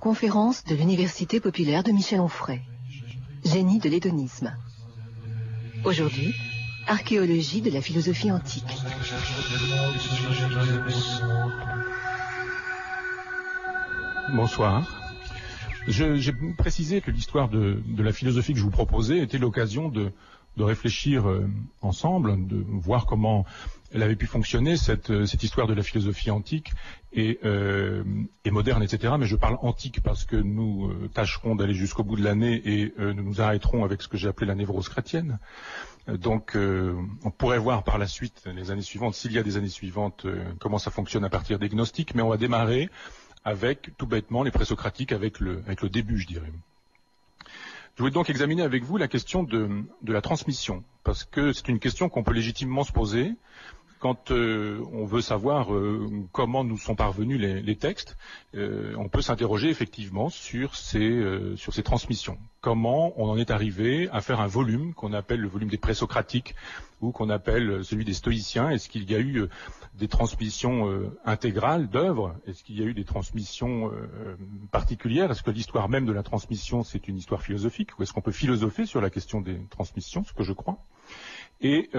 Conférence de l'Université populaire de Michel Onfray. Génie de l'hédonisme. Aujourd'hui, archéologie de la philosophie antique. Bonsoir. J'ai précisé que l'histoire de la philosophie que je vous proposais était l'occasion de réfléchir ensemble, de voir comment elle avait pu fonctionner, cette histoire de la philosophie antique et moderne, etc. Mais je parle antique parce que nous tâcherons d'aller jusqu'au bout de l'année et nous nous arrêterons avec ce que j'ai appelé la névrose chrétienne. Donc on pourrait voir par la suite, les années suivantes, s'il y a des années suivantes, comment ça fonctionne à partir des gnostiques, mais on va démarrer avec, tout bêtement, les présocratiques avec le début, je dirais. Je voulais donc examiner avec vous la question de la transmission, parce que c'est une question qu'on peut légitimement se poser quand on veut savoir comment nous sont parvenus les textes. On peut s'interroger effectivement sur ces transmissions. Comment on en est arrivé à faire un volume qu'on appelle le volume des présocratiques ou qu'on appelle celui des stoïciens. Est-ce qu'il y a eu des transmissions intégrales d'œuvres? Est-ce qu'il y a eu des transmissions particulières? Est-ce que l'histoire même de la transmission, c'est une histoire philosophique? Ou est-ce qu'on peut philosopher sur la question des transmissions, ce que je crois? Et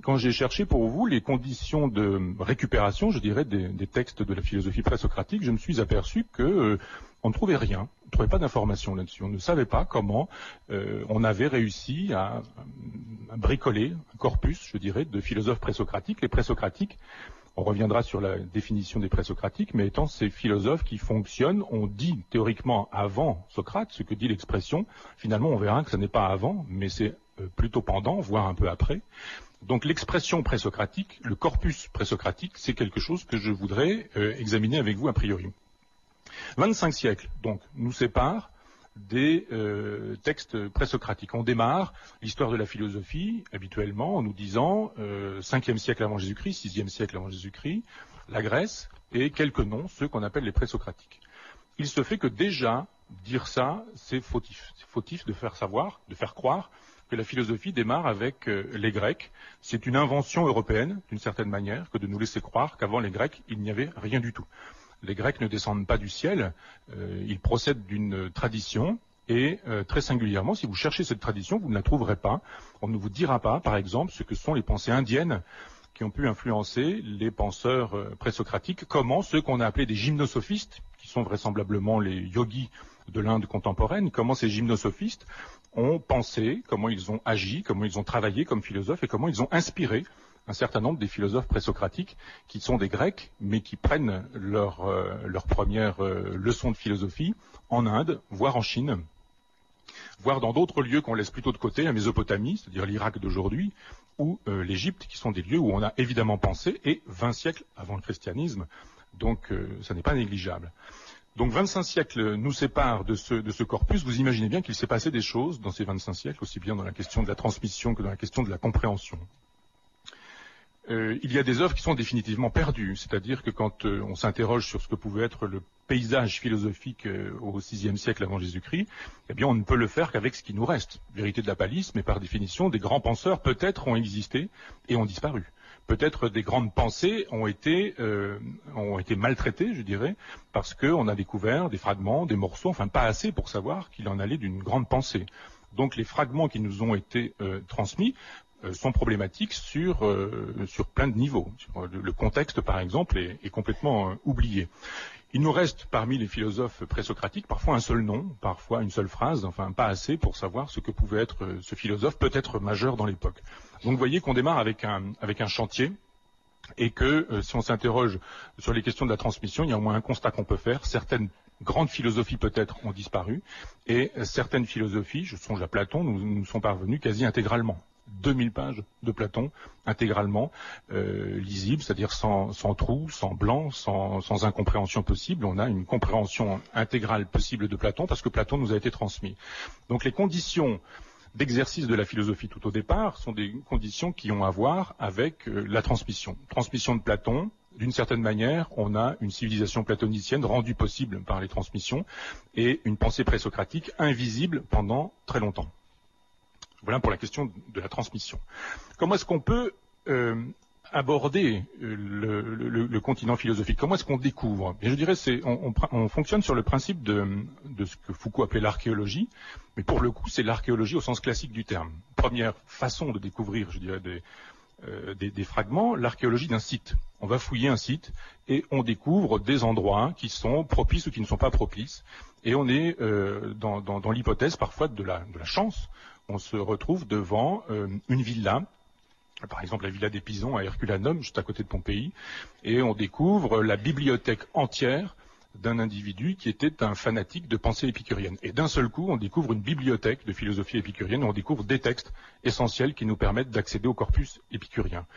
quand j'ai cherché pour vous les conditions de récupération, je dirais, des textes de la philosophie présocratique, je me suis aperçu que on ne trouvait rien, on ne trouvait pas d'informations là-dessus. On ne savait pas comment on avait réussi à bricoler un corpus, je dirais, de philosophes présocratiques. Les présocratiques, on reviendra sur la définition des présocratiques, mais étant ces philosophes qui fonctionnent, on dit théoriquement avant Socrate, ce que dit l'expression. Finalement, on verra que ce n'est pas avant, mais c'est plutôt pendant, voire un peu après. Donc l'expression présocratique, le corpus présocratique, c'est quelque chose que je voudrais examiner avec vous a priori. 25 siècles, donc, nous séparent des textes présocratiques. On démarre l'histoire de la philosophie, habituellement, en nous disant 5e siècle avant Jésus-Christ, 6e siècle avant Jésus-Christ, la Grèce, et quelques noms, ceux qu'on appelle les présocratiques. Il se fait que déjà, dire ça, c'est fautif. C'est fautif de faire savoir, de faire croire que la philosophie démarre avec les Grecs. C'est une invention européenne, d'une certaine manière, que de nous laisser croire qu'avant les Grecs, il n'y avait rien du tout. Les Grecs ne descendent pas du ciel, ils procèdent d'une tradition, et très singulièrement, si vous cherchez cette tradition, vous ne la trouverez pas. On ne vous dira pas, par exemple, ce que sont les pensées indiennes qui ont pu influencer les penseurs présocratiques, comment ceux qu'on a appelés des gymnosophistes, qui sont vraisemblablement les yogis de l'Inde contemporaine, comment ces gymnosophistes ont pensé, comment ils ont agi, comment ils ont travaillé comme philosophes et comment ils ont inspiré un certain nombre des philosophes présocratiques qui sont des Grecs, mais qui prennent leur première leçon de philosophie en Inde, voire en Chine, voire dans d'autres lieux qu'on laisse plutôt de côté, la Mésopotamie, c'est-à-dire l'Irak d'aujourd'hui, ou l'Égypte, qui sont des lieux où on a évidemment pensé, et 20 siècles avant le christianisme, donc ça n'est pas négligeable. Donc 25 siècles nous séparent de ce corpus. Vous imaginez bien qu'il s'est passé des choses dans ces 25 siècles, aussi bien dans la question de la transmission que dans la question de la compréhension. Il y a des œuvres qui sont définitivement perdues, c'est-à-dire que quand on s'interroge sur ce que pouvait être le paysage philosophique au VIe siècle avant Jésus-Christ, eh bien on ne peut le faire qu'avec ce qui nous reste. Vérité de la palisse, mais par définition, des grands penseurs peut-être ont existé et ont disparu. Peut-être des grandes pensées ont été maltraitées, je dirais, parce qu'on a découvert des fragments, des morceaux, enfin pas assez pour savoir qu'il en allait d'une grande pensée. Donc les fragments qui nous ont été transmis sont problématiques sur plein de niveaux. Le contexte, par exemple, est complètement oublié. Il nous reste parmi les philosophes présocratiques parfois un seul nom, parfois une seule phrase, enfin pas assez pour savoir ce que pouvait être ce philosophe, peut-être majeur dans l'époque. Donc vous voyez qu'on démarre avec un chantier et que si on s'interroge sur les questions de la transmission, il y a au moins un constat qu'on peut faire. Certaines grandes philosophies peut-être ont disparu et certaines philosophies, je songe à Platon, nous sont parvenues quasi intégralement. 2000 pages de Platon, intégralement lisible, c'est-à-dire sans trou, sans blanc, sans incompréhension possible. On a une compréhension intégrale possible de Platon parce que Platon nous a été transmis. Donc les conditions d'exercice de la philosophie tout au départ sont des conditions qui ont à voir avec la transmission. Transmission de Platon, d'une certaine manière, on a une civilisation platonicienne rendue possible par les transmissions et une pensée présocratique invisible pendant très longtemps. Voilà pour la question de la transmission. Comment est-ce qu'on peut aborder le continent philosophique? Comment est-ce qu'on découvre? Et je dirais, on fonctionne sur le principe de ce que Foucault appelait l'archéologie, mais pour le coup, c'est l'archéologie au sens classique du terme. Première façon de découvrir, je dirais, des fragments, l'archéologie d'un site. On va fouiller un site et on découvre des endroits qui sont propices ou qui ne sont pas propices. Et on est dans l'hypothèse parfois de la chance. On se retrouve devant une villa, par exemple la villa des Pisons à Herculanum, juste à côté de Pompéi, et on découvre la bibliothèque entière d'un individu qui était un fanatique de pensée épicurienne. Et d'un seul coup, on découvre une bibliothèque de philosophie épicurienne, on découvre des textes essentiels qui nous permettent d'accéder au corpus épicurien.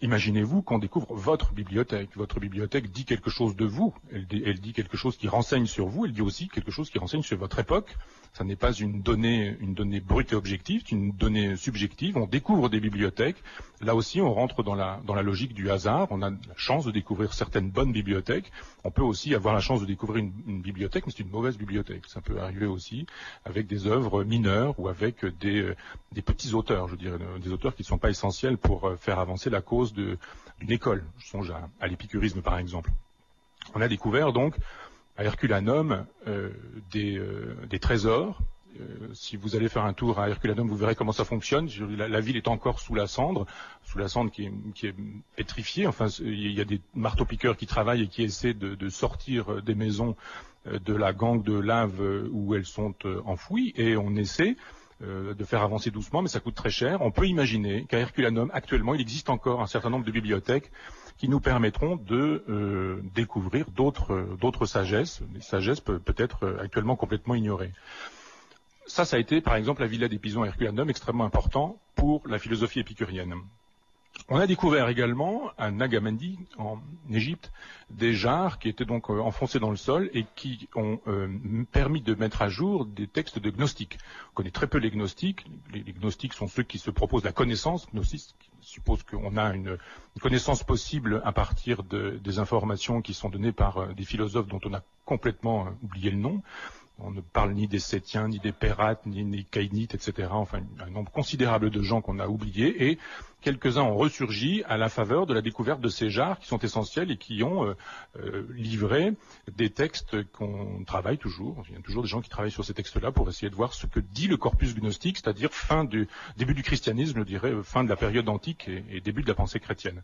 Imaginez-vous qu'on découvre votre bibliothèque. Votre bibliothèque dit quelque chose de vous, elle dit quelque chose qui renseigne sur vous, elle dit aussi quelque chose qui renseigne sur votre époque. Ça n'est pas une donnée brute et objective, c'est une donnée subjective. On découvre des bibliothèques. Là aussi, on rentre dans la logique du hasard. On a la chance de découvrir certaines bonnes bibliothèques. On peut aussi avoir la chance de découvrir une bibliothèque, mais c'est une mauvaise bibliothèque. Ça peut arriver aussi avec des œuvres mineures ou avec des petits auteurs, je dirais, des auteurs qui ne sont pas essentiels pour faire avancer la cause d'une école. Je songe à l'épicurisme, par exemple. On a découvert donc à Herculanum des trésors. Si vous allez faire un tour à Herculanum, vous verrez comment ça fonctionne. La ville est encore sous la cendre qui est pétrifiée. Enfin, il y a des marteaux-piqueurs qui travaillent et qui essaient de sortir des maisons de la gangue de lave où elles sont enfouies, et on essaie de faire avancer doucement, mais ça coûte très cher. On peut imaginer qu'à Herculanum, actuellement, il existe encore un certain nombre de bibliothèques qui nous permettront de découvrir d'autres sagesses, des sagesses peut-être actuellement complètement ignorées. Ça a été, par exemple, la villa des Pisons à Herculanum, extrêmement important pour la philosophie épicurienne. On a découvert également à Nagamendi, en Égypte, des jarres qui étaient donc enfoncés dans le sol et qui ont permis de mettre à jour des textes de gnostiques. On connaît très peu les gnostiques. Les gnostiques sont ceux qui se proposent la connaissance. Gnosis suppose qu'on a une connaissance possible à partir des informations qui sont données par des philosophes dont on a complètement oublié le nom. On ne parle ni des Sétiens, ni des Pérates, ni des Caïnites, etc. Enfin, un nombre considérable de gens qu'on a oubliés, et quelques-uns ont ressurgi à la faveur de la découverte de ces jarres qui sont essentiels et qui ont livré des textes qu'on travaille toujours. Il y a toujours des gens qui travaillent sur ces textes-là pour essayer de voir ce que dit le corpus gnostique, c'est-à-dire début du christianisme, je dirais, fin de la période antique et début de la pensée chrétienne.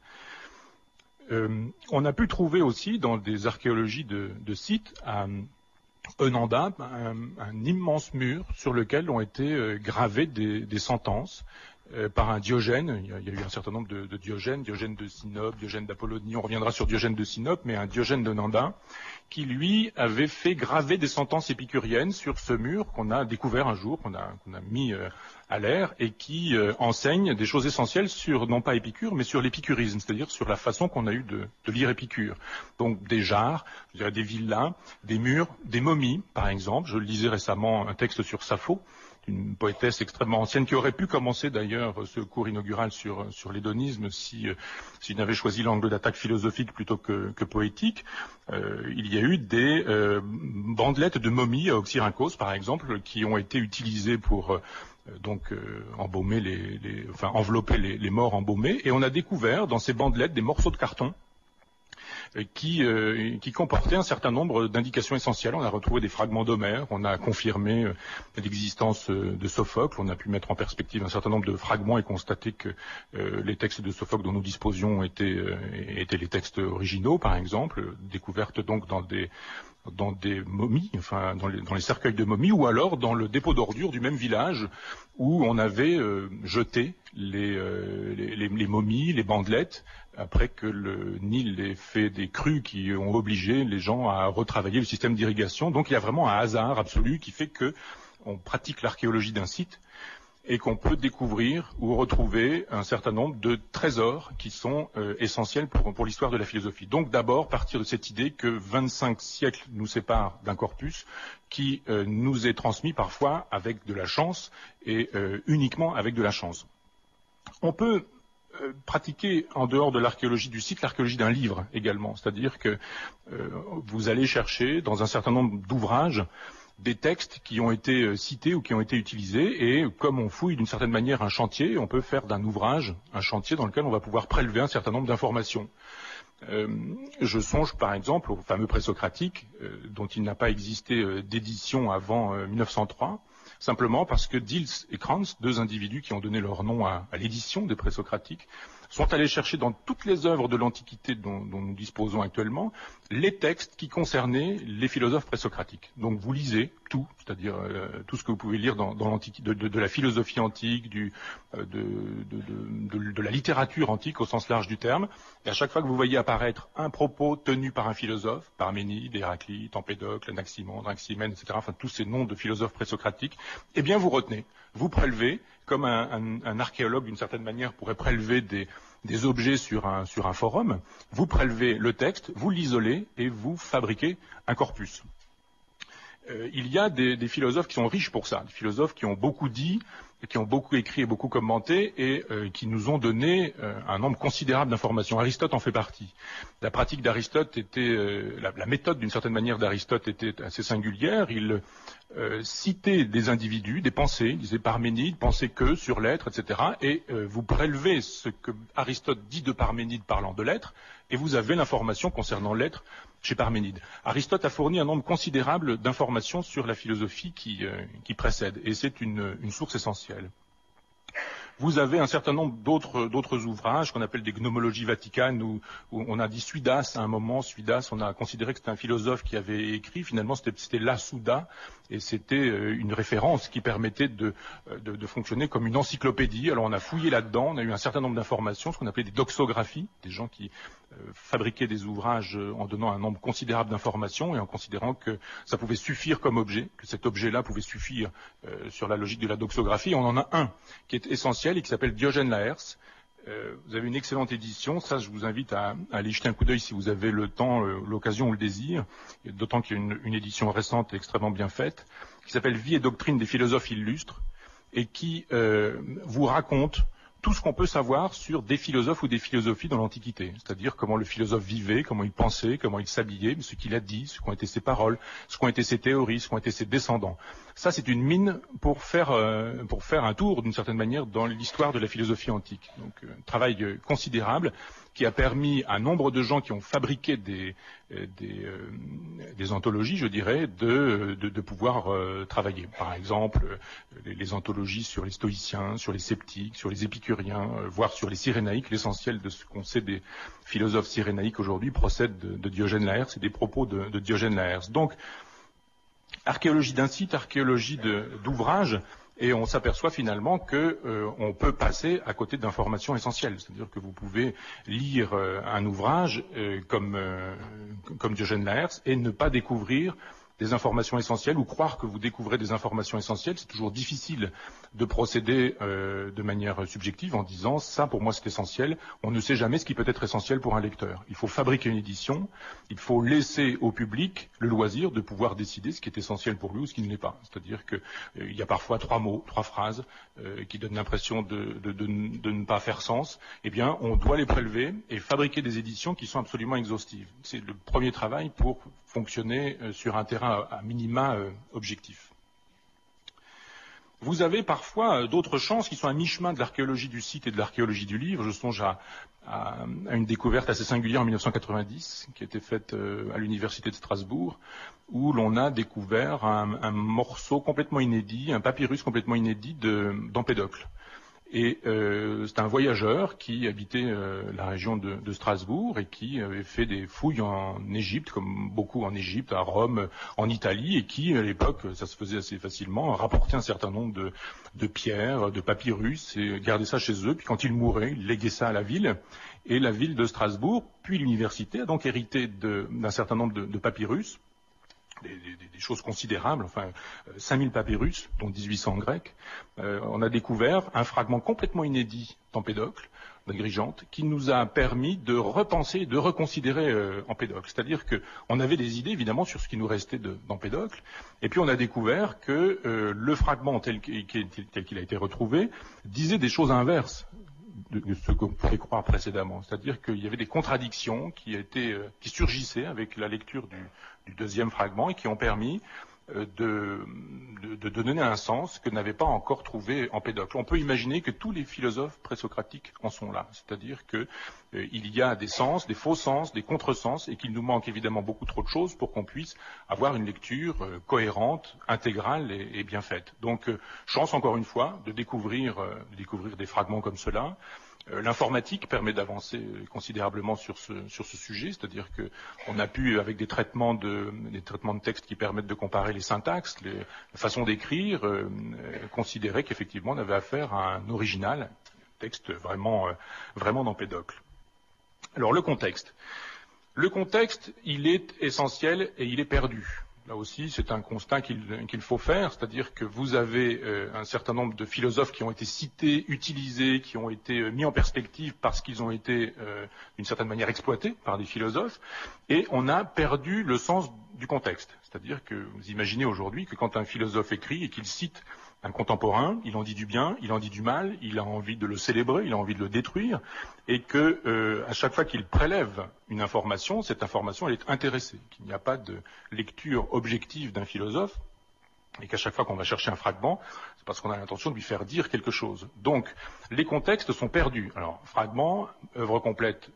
On a pu trouver aussi dans des archéologies de sites à Enanda, un immense mur sur lequel ont été gravées des sentences par un Diogène. Il y a eu un certain nombre de Diogènes, Diogène de Sinope, Diogène d'Apollonie, on reviendra sur Diogène de Sinope, mais un Diogène de Nanda, qui lui avait fait graver des sentences épicuriennes sur ce mur qu'on a découvert un jour, qu'on a mis à l'air, et qui enseigne des choses essentielles sur, non pas Épicure, mais sur l'épicurisme, c'est-à-dire sur la façon qu'on a eu de lire Épicure. Donc des jarres, je dirais des villas, des murs, des momies, par exemple. Je lisais récemment un texte sur Sappho, une poétesse extrêmement ancienne qui aurait pu commencer d'ailleurs ce cours inaugural sur l'hédonisme si n'avait choisi l'angle d'attaque philosophique plutôt que poétique. Il y a eu des bandelettes de momies à Oxyrhynchos, par exemple, qui ont été utilisées pour embaumer envelopper les morts embaumés, et on a découvert dans ces bandelettes des morceaux de carton qui comportait un certain nombre d'indications essentielles. On a retrouvé des fragments d'Homère, on a confirmé l'existence de Sophocle, on a pu mettre en perspective un certain nombre de fragments et constater que les textes de Sophocle dont nous disposions étaient les textes originaux, par exemple, découvertes donc dans des momies, enfin dans les cercueils de momies, ou alors dans le dépôt d'ordures du même village où on avait jeté les momies, les bandelettes, après que le Nil ait fait des crues qui ont obligé les gens à retravailler le système d'irrigation. Donc il y a vraiment un hasard absolu qui fait que on pratique l'archéologie d'un site et qu'on peut découvrir ou retrouver un certain nombre de trésors qui sont essentiels pour l'histoire de la philosophie. Donc d'abord partir de cette idée que 25 siècles nous séparent d'un corpus qui nous est transmis parfois avec de la chance et uniquement avec de la chance. On peut pratiquer en dehors de l'archéologie du site, l'archéologie d'un livre également, c'est-à-dire que vous allez chercher dans un certain nombre d'ouvrages des textes qui ont été cités ou qui ont été utilisés, et comme on fouille d'une certaine manière un chantier, on peut faire d'un ouvrage un chantier dans lequel on va pouvoir prélever un certain nombre d'informations. Je songe par exemple au fameux présocratique, dont il n'a pas existé d'édition avant 1903, simplement parce que Diels et Krantz, deux individus qui ont donné leur nom à l'édition des présocratiques, sont allés chercher dans toutes les œuvres de l'Antiquité dont nous disposons actuellement les textes qui concernaient les philosophes présocratiques. Donc vous lisez tout, c'est-à-dire tout ce que vous pouvez lire dans l'Antiquité, de la philosophie antique, de la littérature antique au sens large du terme, et à chaque fois que vous voyez apparaître un propos tenu par un philosophe, Parménide, Héraclite, Empédocle, Anaximandre, Anaximène, etc., enfin tous ces noms de philosophes présocratiques, eh bien vous retenez, vous prélevez, comme un archéologue d'une certaine manière pourrait prélever des objets sur un forum, vous prélevez le texte, vous l'isolez et vous fabriquez un corpus. Il y a des philosophes qui sont riches pour ça, des philosophes qui ont beaucoup dit, qui ont beaucoup écrit et beaucoup commenté, et qui nous ont donné un nombre considérable d'informations. Aristote en fait partie. La pratique d'Aristote était, la méthode d'une certaine manière d'Aristote était assez singulière. Il citait des individus, des pensées, il disait Parménide, pensez que sur l'être, etc. Et vous prélevez ce que Aristote dit de Parménide parlant de l'être, et vous avez l'information concernant l'être chez Parménide. Aristote a fourni un nombre considérable d'informations sur la philosophie qui précède, et c'est une source essentielle. Vous avez un certain nombre d'autres ouvrages qu'on appelle des gnomologies vaticanes, où on a dit Suidas à un moment. Suidas, on a considéré que c'était un philosophe qui avait écrit. Finalement, c'était la Souda, et c'était une référence qui permettait de fonctionner comme une encyclopédie. Alors on a fouillé là-dedans, on a eu un certain nombre d'informations, ce qu'on appelait des doxographies, des gens qui fabriquaient des ouvrages en donnant un nombre considérable d'informations et en considérant que ça pouvait suffire comme objet, que cet objet-là pouvait suffire sur la logique de la doxographie. On en a un qui est essentiel et qui s'appelle Diogène Laërce. Vous avez une excellente édition, ça je vous invite à aller jeter un coup d'œil si vous avez le temps, l'occasion ou le désir, d'autant qu'il y a une édition récente et extrêmement bien faite, qui s'appelle Vie et doctrine des philosophes illustres, et qui vous raconte tout ce qu'on peut savoir sur des philosophes ou des philosophies dans l'Antiquité, c'est-à-dire comment le philosophe vivait, comment il pensait, comment il s'habillait, ce qu'il a dit, ce qu'ont été ses paroles, ce qu'ont été ses théories, ce qu'ont été ses descendants. Ça, c'est une mine pour faire un tour, d'une certaine manière, dans l'histoire de la philosophie antique. Donc, un travail considérable qui a permis à nombre de gens qui ont fabriqué des anthologies, je dirais, de pouvoir travailler. Par exemple, les anthologies sur les stoïciens, sur les sceptiques, sur les épicuriens, voire sur les cyrénaïques. L'essentiel de ce qu'on sait des philosophes cyrénaïques aujourd'hui procède de Diogène Laërce et des propos de Diogène Laërce. Donc, archéologie d'un site, archéologie d'ouvrage, et on s'aperçoit finalement que on peut passer à côté d'informations essentielles. C'est-à-dire que vous pouvez lire un ouvrage comme Diogène Laërce et ne pas découvrir des informations essentielles ou croire que vous découvrez des informations essentielles. C'est toujours difficile de procéder de manière subjective en disant ça pour moi c'est essentiel. On ne sait jamais ce qui peut être essentiel pour un lecteur. Il faut fabriquer une édition, il faut laisser au public le loisir de pouvoir décider ce qui est essentiel pour lui ou ce qui ne l'est pas. C'est-à-dire que il y a parfois 3 mots, 3 phrases qui donnent l'impression de ne pas faire sens. Eh bien, on doit les prélever et fabriquer des éditions qui sont absolument exhaustives. C'est le premier travail pour fonctionner sur un terrain à minima objectif. Vous avez parfois d'autres chances qui sont à mi-chemin de l'archéologie du site et de l'archéologie du livre. Je songe à une découverte assez singulière en 1990 qui a été faite à l'université de Strasbourg, où l'on a découvert un morceau complètement inédit, un papyrus complètement inédit d'Empédocle. Et c'est un voyageur qui habitait la région de Strasbourg et qui avait fait des fouilles en Égypte, comme beaucoup en Égypte, à Rome, en Italie, et qui, à l'époque, ça se faisait assez facilement, rapportait un certain nombre de pierres, de papyrus, et gardait ça chez eux. Puis quand il mourait, il léguait ça à la ville. Et la ville de Strasbourg, puis l'université, a donc hérité d'un certain nombre de papyrus, des choses considérables, enfin 5000 papyrus, dont 1800 en grec. On a découvert un fragment complètement inédit d'Empédocle, d'Agrigente, qui nous a permis de repenser, de reconsidérer Empédocle. C'est-à-dire qu'on avait des idées, évidemment, sur ce qui nous restait d'Empédocle, et puis on a découvert que le fragment tel qu'il a été retrouvé disait des choses inverses de ce qu'on pouvait croire précédemment. C'est-à-dire qu'il y avait des contradictions qui surgissaient avec la lecture du deuxième fragment et qui ont permis de donner un sens que n'avait pas encore trouvé Empédocle. On peut imaginer que tous les philosophes présocratiques en sont là, c'est-à-dire que il y a des sens, des faux sens, des contresens, et qu'il nous manque évidemment beaucoup trop de choses pour qu'on puisse avoir une lecture cohérente, intégrale et bien faite. Donc, chance encore une fois de découvrir des fragments comme cela. L'informatique permet d'avancer considérablement sur ce sujet, c'est-à-dire que on a pu, avec des traitements de texte qui permettent de comparer les syntaxes, la façon d'écrire, considérer qu'effectivement on avait affaire à un original, un texte vraiment d'Empédocle. Alors le contexte, il est essentiel et il est perdu. Là aussi, c'est un constat qu'il faut faire, c'est-à-dire que vous avez un certain nombre de philosophes qui ont été cités, utilisés, qui ont été mis en perspective parce qu'ils ont été d'une certaine manière exploités par des philosophes, et on a perdu le sens du contexte. C'est-à-dire que vous imaginez aujourd'hui que quand un philosophe écrit et qu'il cite un contemporain, il en dit du bien, il en dit du mal, il a envie de le célébrer, il a envie de le détruire, et que à chaque fois qu'il prélève une information, cette information elle est intéressée, qu'il n'y a pas de lecture objective d'un philosophe, et qu'à chaque fois qu'on va chercher un fragment, c'est parce qu'on a l'intention de lui faire dire quelque chose. Donc, les contextes sont perdus. Alors, fragment, œuvre complète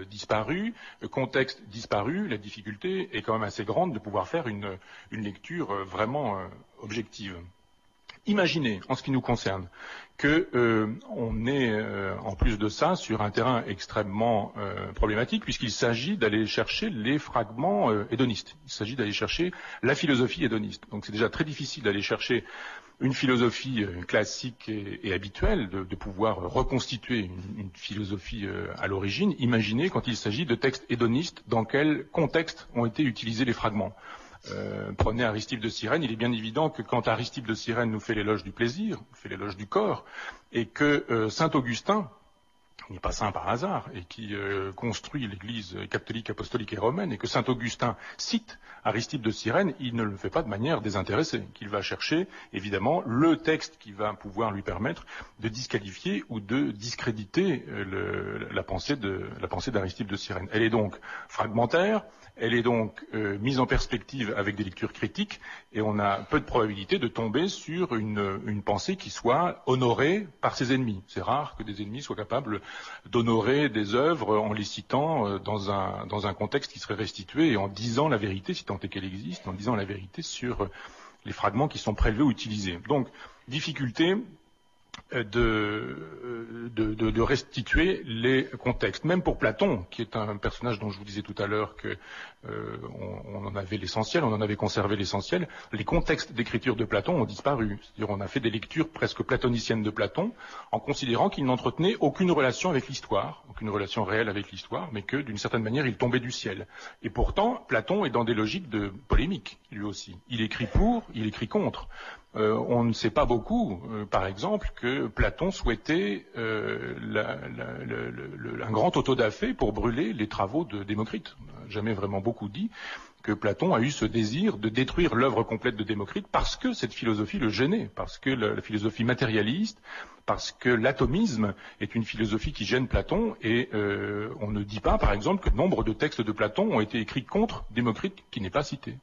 disparue, contexte disparu, la difficulté est quand même assez grande de pouvoir faire une lecture vraiment objective. Imaginez, en ce qui nous concerne, que on est en plus de ça sur un terrain extrêmement problématique, puisqu'il s'agit d'aller chercher les fragments hédonistes. Il s'agit d'aller chercher la philosophie hédoniste. Donc c'est déjà très difficile d'aller chercher une philosophie classique et habituelle, de pouvoir reconstituer une philosophie à l'origine. Imaginez quand il s'agit de textes hédonistes, dans quel contexte ont été utilisés les fragments. Prenez Aristippe de Cyrène, il est bien évident que quand Aristippe de Cyrène nous fait l'éloge du plaisir, nous fait l'éloge du corps, et que saint Augustin, qui n'est pas saint par hasard, et qui construit l'Église catholique, apostolique et romaine, et que saint Augustin cite Aristippe de Cyrène, il ne le fait pas de manière désintéressée, qu'il va chercher, évidemment, le texte qui va pouvoir lui permettre de disqualifier ou de discréditer la pensée d'Aristippe de Cyrène. Elle est donc fragmentaire, elle est donc mise en perspective avec des lectures critiques, et on a peu de probabilité de tomber sur une pensée qui soit honorée par ses ennemis. C'est rare que des ennemis soient capables d'honorer des œuvres en les citant dans un contexte qui serait restitué et en disant la vérité, si tant est qu'elle existe, en disant la vérité sur les fragments qui sont prélevés ou utilisés. Donc, difficulté de restituer les contextes. Même pour Platon, qui est un personnage dont je vous disais tout à l'heure que on en avait l'essentiel, on en avait conservé l'essentiel, les contextes d'écriture de Platon ont disparu. C'est-à-dire on a fait des lectures presque platoniciennes de Platon en considérant qu'il n'entretenait aucune relation avec l'histoire, aucune relation réelle avec l'histoire, mais que d'une certaine manière il tombait du ciel. Et pourtant, Platon est dans des logiques de polémique, lui aussi. Il écrit pour, il écrit contre. On ne sait pas beaucoup, par exemple, que Platon souhaitait un grand autodafé pour brûler les travaux de Démocrite. On n'a jamais vraiment beaucoup dit que Platon a eu ce désir de détruire l'œuvre complète de Démocrite parce que cette philosophie le gênait, parce que la philosophie matérialiste, parce que l'atomisme est une philosophie qui gêne Platon, et on ne dit pas, par exemple, que nombre de textes de Platon ont été écrits contre Démocrite, qui n'est pas cité.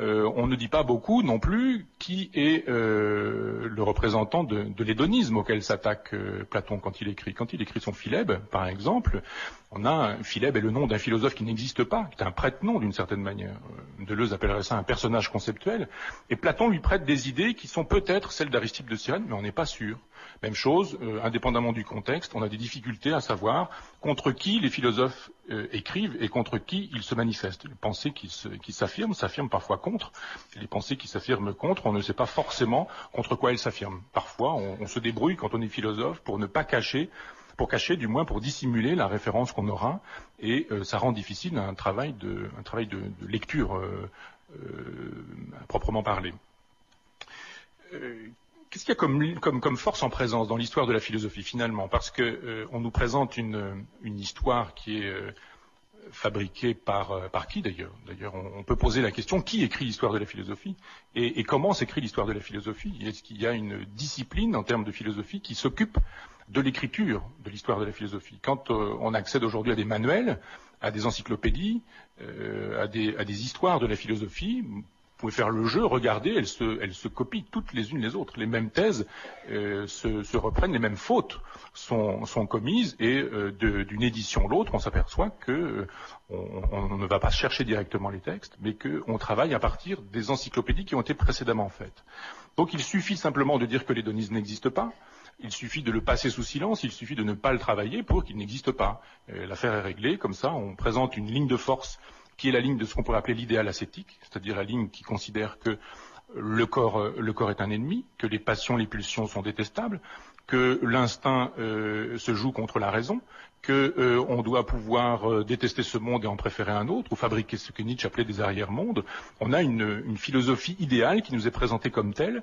On ne dit pas beaucoup non plus qui est le représentant de l'hédonisme auquel s'attaque Platon quand il écrit. Quand il écrit son Philèbe, par exemple, Philèbe est le nom d'un philosophe qui n'existe pas, qui est un prête-nom d'une certaine manière. Deleuze appellerait ça un personnage conceptuel. Et Platon lui prête des idées qui sont peut-être celles d'Aristippe de Cyrène, mais on n'est pas sûr. Même chose, indépendamment du contexte, on a des difficultés à savoir contre qui les philosophes écrivent et contre qui ils se manifestent. Les pensées qui s'affirment parfois contre. Les pensées qui s'affirment contre, on ne sait pas forcément contre quoi elles s'affirment. Parfois, on se débrouille quand on est philosophe pour ne pas cacher, du moins pour dissimuler la référence qu'on aura, et ça rend difficile un travail de lecture à proprement parler. Qu'est-ce qu'il y a comme force en présence dans l'histoire de la philosophie finalement? Parce que on nous présente une histoire qui est fabriquée par qui d'ailleurs? D'ailleurs, on peut poser la question, qui écrit l'histoire de la philosophie et comment s'écrit l'histoire de la philosophie? Est-ce qu'il y a une discipline en termes de philosophie qui s'occupe de l'écriture de l'histoire de la philosophie? Quand on accède aujourd'hui à des manuels, à des encyclopédies, à des histoires de la philosophie, pouvez faire le jeu, regardez, elles se copient toutes les unes les autres. Les mêmes thèses se reprennent, les mêmes fautes sont commises, et d'une édition à l'autre, on s'aperçoit que on ne va pas chercher directement les textes, mais qu'on travaille à partir des encyclopédies qui ont été précédemment faites. Donc il suffit simplement de dire que l'hédonisme n'existe pas. Il suffit de le passer sous silence, il suffit de ne pas le travailler pour qu'il n'existe pas. L'affaire est réglée, comme ça on présente une ligne de force qui est la ligne de ce qu'on pourrait appeler l'idéal ascétique, c'est-à-dire la ligne qui considère que le corps est un ennemi, que les passions, les pulsions sont détestables, que l'instinct se joue contre la raison, que on doit pouvoir détester ce monde et en préférer un autre, ou fabriquer ce que Nietzsche appelait des arrière-mondes. On a une philosophie idéale qui nous est présentée comme telle,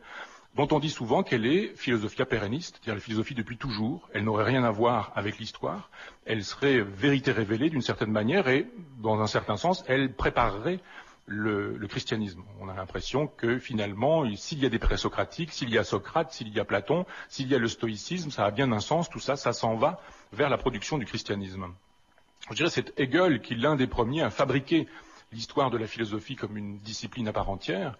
dont on dit souvent qu'elle est philosophia perenniste, c'est-à-dire la philosophie depuis toujours. Elle n'aurait rien à voir avec l'histoire, elle serait vérité révélée d'une certaine manière, et dans un certain sens, elle préparerait le christianisme. On a l'impression que finalement, s'il y a des présocratiques, s'il y a Socrate, s'il y a Platon, s'il y a le stoïcisme, ça a bien un sens, tout ça, ça s'en va vers la production du christianisme. Je dirais c'est Hegel qui est l'un des premiers à fabriquer l'histoire de la philosophie comme une discipline à part entière,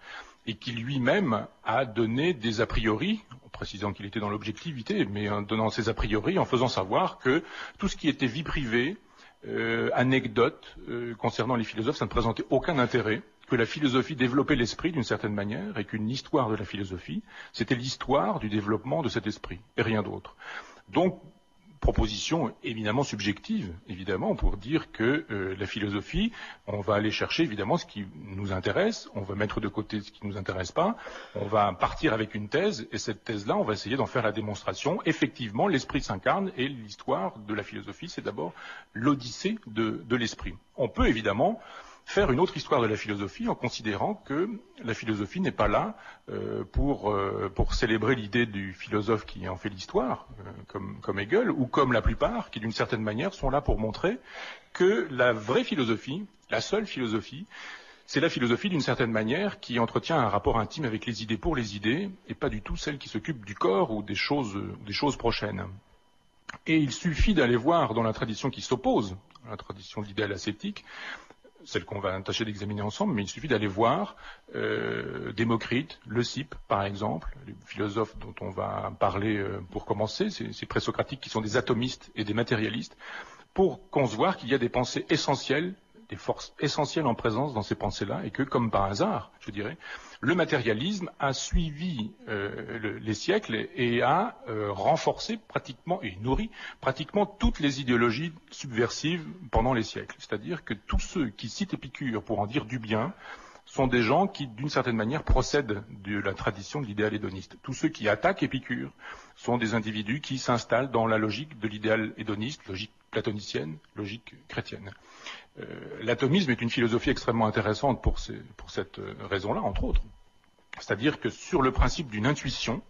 et qui lui-même a donné des a priori, en précisant qu'il était dans l'objectivité, mais en donnant ces a priori, en faisant savoir que tout ce qui était vie privée, anecdote concernant les philosophes, ça ne présentait aucun intérêt, que la philosophie développait l'esprit d'une certaine manière, et qu'une histoire de la philosophie, c'était l'histoire du développement de cet esprit, et rien d'autre. Donc, proposition évidemment subjective, évidemment, pour dire que la philosophie, on va aller chercher évidemment ce qui nous intéresse, on va mettre de côté ce qui ne nous intéresse pas, on va partir avec une thèse, et cette thèse-là, on va essayer d'en faire la démonstration. Effectivement, l'esprit s'incarne, et l'histoire de la philosophie, c'est d'abord l'odyssée de l'esprit. On peut évidemment faire une autre histoire de la philosophie en considérant que la philosophie n'est pas là pour célébrer l'idée du philosophe qui en fait l'histoire, comme Hegel, ou comme la plupart, qui d'une certaine manière sont là pour montrer que la vraie philosophie, la seule philosophie, c'est la philosophie d'une certaine manière qui entretient un rapport intime avec les idées pour les idées, et pas du tout celle qui s'occupe du corps ou des choses prochaines. Et il suffit d'aller voir dans la tradition qui s'oppose à la tradition de l'idéal ascétique, celle qu'on va tâcher d'examiner ensemble, mais il suffit d'aller voir Démocrite, Leucippe, par exemple, les philosophes dont on va parler pour commencer, ces présocratiques qui sont des atomistes et des matérialistes, pour qu'on se voit qu'il y a des pensées essentielles, des forces essentielles en présence dans ces pensées-là, et que, comme par hasard, je dirais, le matérialisme a suivi les siècles et a renforcé pratiquement et nourri pratiquement toutes les idéologies subversives pendant les siècles. C'est-à-dire que tous ceux qui citent Épicure pour en dire du bien sont des gens qui, d'une certaine manière, procèdent de la tradition de l'idéal hédoniste. Tous ceux qui attaquent Épicure sont des individus qui s'installent dans la logique de l'idéal hédoniste, logique platonicienne, logique chrétienne. L'atomisme est une philosophie extrêmement intéressante pour cette raison-là, entre autres. C'est-à-dire que sur le principe d'une intuition,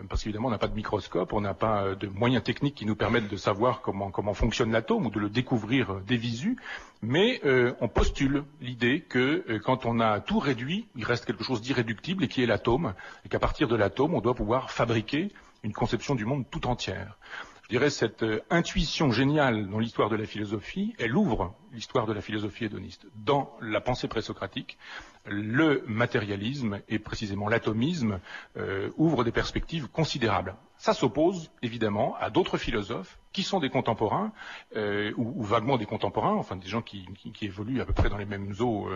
parce qu'évidemment on n'a pas de microscope, on n'a pas de moyens techniques qui nous permettent de savoir comment fonctionne l'atome ou de le découvrir des visu, mais on postule l'idée que quand on a tout réduit, il reste quelque chose d'irréductible et qui est l'atome, et qu'à partir de l'atome on doit pouvoir fabriquer une conception du monde tout entière. Je dirais cette intuition géniale dans l'histoire de la philosophie, elle ouvre l'histoire de la philosophie hédoniste. Dans la pensée présocratique, le matérialisme et précisément l'atomisme ouvrent des perspectives considérables. Ça s'oppose évidemment à d'autres philosophes qui sont des contemporains ou vaguement des contemporains, enfin des gens qui évoluent à peu près dans les mêmes eaux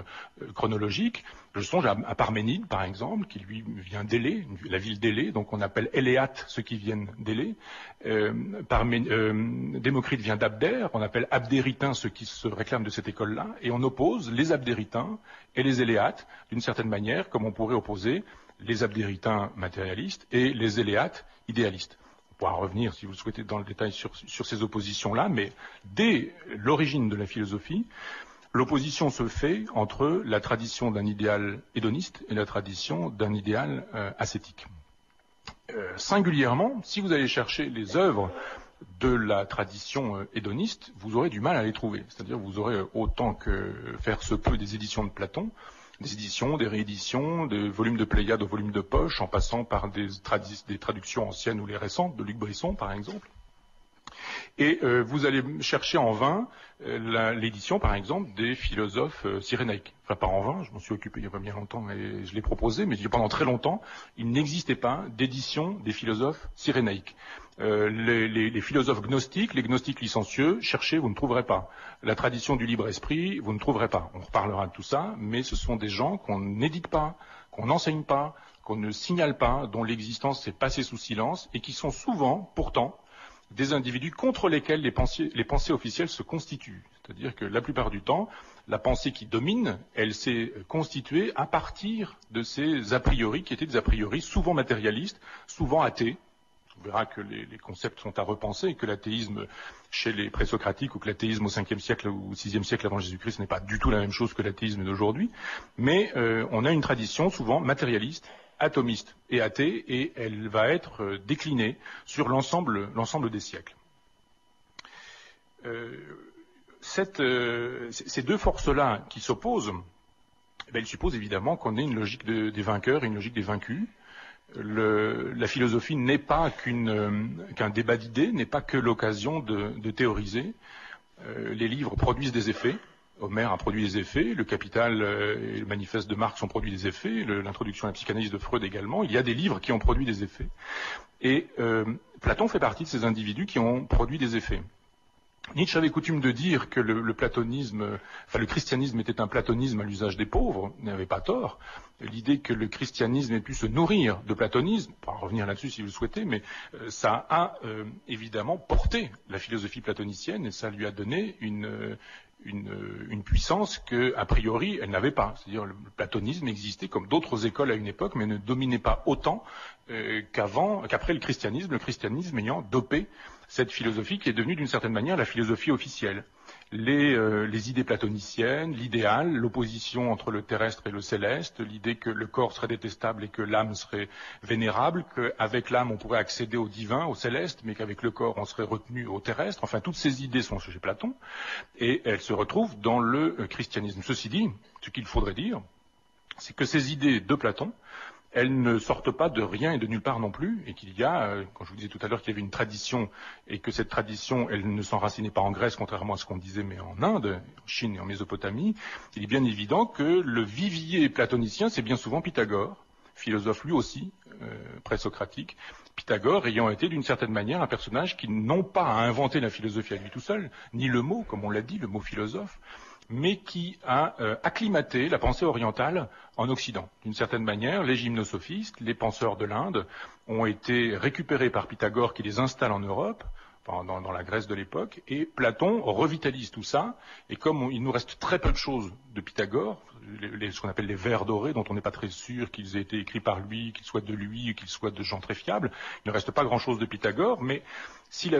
chronologiques. Je songe à Parménide par exemple, qui lui vient d'Élée, la ville d'Élée, donc on appelle éléates ceux qui viennent d'Élée. Démocrite vient d'Abdère, on appelle abdéritains ceux qui se réclament de cette école-là, et on oppose les abdéritains et les éléates d'une certaine manière, comme on pourrait opposer les abdéritains matérialistes et les éléates idéalistes. On pourra revenir, si vous le souhaitez, dans le détail sur ces oppositions-là, mais dès l'origine de la philosophie, l'opposition se fait entre la tradition d'un idéal hédoniste et la tradition d'un idéal ascétique. Singulièrement, si vous allez chercher les œuvres de la tradition hédoniste, vous aurez du mal à les trouver. C'est-à-dire vous aurez autant que faire se peut des éditions de Platon, des éditions, des rééditions, des volumes de Pléiade aux volumes de poche, en passant par des traductions anciennes ou les récentes, de Luc Brisson par exemple. Et vous allez chercher en vain l'édition, par exemple, des philosophes cyrénaïques. Enfin, pas en vain, je m'en suis occupé il n'y a pas bien longtemps et je l'ai proposé, mais pendant très longtemps, il n'existait pas d'édition des philosophes cyrénaïques. Les philosophes gnostiques, les gnostiques licencieux, cherchez, vous ne trouverez pas. La tradition du libre esprit, vous ne trouverez pas. On reparlera de tout ça, mais ce sont des gens qu'on n'édite pas, qu'on n'enseigne pas, qu'on ne signale pas, dont l'existence s'est passée sous silence et qui sont souvent, pourtant, des individus contre lesquels les pensées officielles se constituent. C'est-à-dire que la plupart du temps, la pensée qui domine, elle s'est constituée à partir de ces a priori, qui étaient des a priori souvent matérialistes, souvent athées. On verra que les concepts sont à repenser et que l'athéisme chez les présocratiques ou que l'athéisme au 5e siècle ou au 6e siècle avant Jésus-Christ n'est pas du tout la même chose que l'athéisme d'aujourd'hui. Mais on a une tradition souvent matérialiste, atomiste et athée, et elle va être déclinée sur l'ensemble des siècles. Ces deux forces-là qui s'opposent, elles supposent évidemment qu'on ait une logique des vainqueurs et une logique des vaincus. La philosophie n'est pas qu'un débat d'idées, n'est pas que l'occasion de théoriser. Les livres produisent des effets. Homère a produit des effets, le Capital et le Manifeste de Marx ont produit des effets, l'introduction à la psychanalyse de Freud également. Il y a des livres qui ont produit des effets. Et Platon fait partie de ces individus qui ont produit des effets. Nietzsche avait coutume de dire que le christianisme était un platonisme à l'usage des pauvres. Il n'avait pas tort. L'idée que le christianisme ait pu se nourrir de platonisme, on va revenir là-dessus si vous le souhaitez, mais ça a évidemment porté la philosophie platonicienne et ça lui a donné une puissance que, a priori, elle n'avait pas. C'est-à-dire le platonisme existait comme d'autres écoles à une époque, mais ne dominait pas autant qu'après le christianisme ayant dopé cette philosophie qui est devenue d'une certaine manière la philosophie officielle. Les idées platoniciennes, l'idéal, l'opposition entre le terrestre et le céleste, l'idée que le corps serait détestable et que l'âme serait vénérable, qu'avec l'âme on pourrait accéder au divin, au céleste, mais qu'avec le corps on serait retenu au terrestre. Enfin, toutes ces idées sont chez Platon et elles se retrouvent dans le christianisme. Ceci dit, ce qu'il faudrait dire, c'est que ces idées de Platon, elles ne sortent pas de rien et de nulle part non plus, et qu'il y a, quand je vous disais tout à l'heure qu'il y avait une tradition, et que cette tradition, elle ne s'enracinait pas en Grèce, contrairement à ce qu'on disait, mais en Inde, en Chine et en Mésopotamie, il est bien évident que le vivier platonicien, c'est bien souvent Pythagore, philosophe lui aussi, présocratique, Pythagore ayant été d'une certaine manière un personnage qui non pas a inventé la philosophie à lui tout seul, ni le mot, comme on l'a dit, le mot philosophe, mais qui a acclimaté la pensée orientale en Occident. D'une certaine manière, les gymnosophistes, les penseurs de l'Inde, ont été récupérés par Pythagore qui les installe en Europe, dans la Grèce de l'époque, et Platon revitalise tout ça, et comme il nous reste très peu de choses de Pythagore, ce qu'on appelle les vers dorés, dont on n'est pas très sûr qu'ils aient été écrits par lui, qu'ils soient de lui, qu'ils soient de gens très fiables, il ne reste pas grand-chose de Pythagore, mais si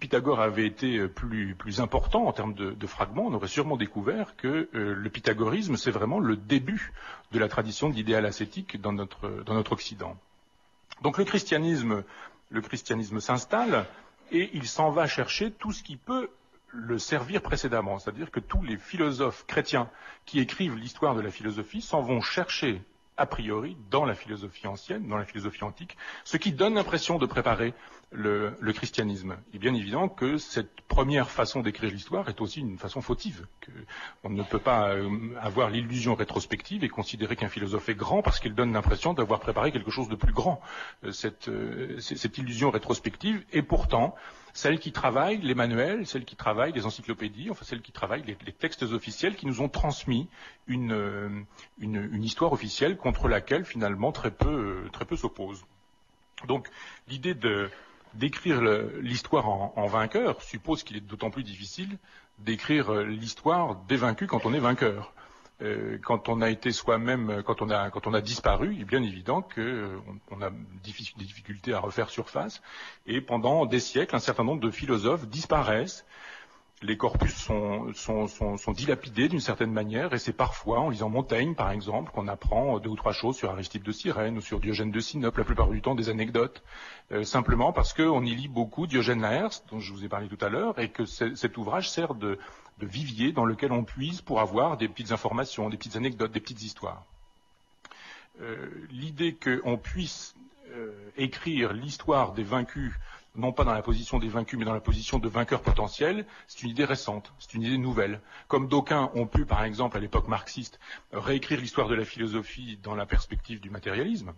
Pythagore avait été plus important en termes de fragments, on aurait sûrement découvert que le pythagorisme, c'est vraiment le début de la tradition de l'idéal ascétique dans notre Occident. Donc le christianisme s'installe et il s'en va chercher tout ce qui peut le servir précédemment. C'est-à-dire que tous les philosophes chrétiens qui écrivent l'histoire de la philosophie s'en vont chercher a priori dans la philosophie ancienne, dans la philosophie antique, ce qui donne l'impression de préparer le christianisme. Il est bien évident que cette première façon d'écrire l'histoire est aussi une façon fautive. On ne peut pas avoir l'illusion rétrospective et considérer qu'un philosophe est grand parce qu'il donne l'impression d'avoir préparé quelque chose de plus grand. Cette illusion rétrospective est pourtant celle qui travaille les manuels, celle qui travaille les encyclopédies, enfin celle qui travaille les textes officiels qui nous ont transmis une histoire officielle contre laquelle finalement très peu s'opposent. Donc l'idée d'écrire l'histoire en vainqueur suppose qu'il est d'autant plus difficile d'écrire l'histoire des vaincus quand on est vainqueur. Quand on a été soi-même, quand on a disparu, il est bien évident qu'on a des difficultés à refaire surface. Et pendant des siècles, un certain nombre de philosophes disparaissent. Les corpus sont dilapidés d'une certaine manière, et c'est parfois, en lisant Montaigne par exemple, qu'on apprend 2 ou 3 choses sur Aristippe de Cyrène ou sur Diogène de Sinope, la plupart du temps des anecdotes, simplement parce qu'on y lit beaucoup Diogène Laërce, dont je vous ai parlé tout à l'heure, et que cet ouvrage sert de vivier dans lequel on puise pour avoir des petites informations, des petites anecdotes, des petites histoires. L'idée qu'on puisse écrire l'histoire des vaincus non pas dans la position des vaincus, mais dans la position de vainqueurs potentiels, c'est une idée récente, c'est une idée nouvelle. Comme d'aucuns ont pu, par exemple, à l'époque marxiste, réécrire l'histoire de la philosophie dans la perspective du matérialisme.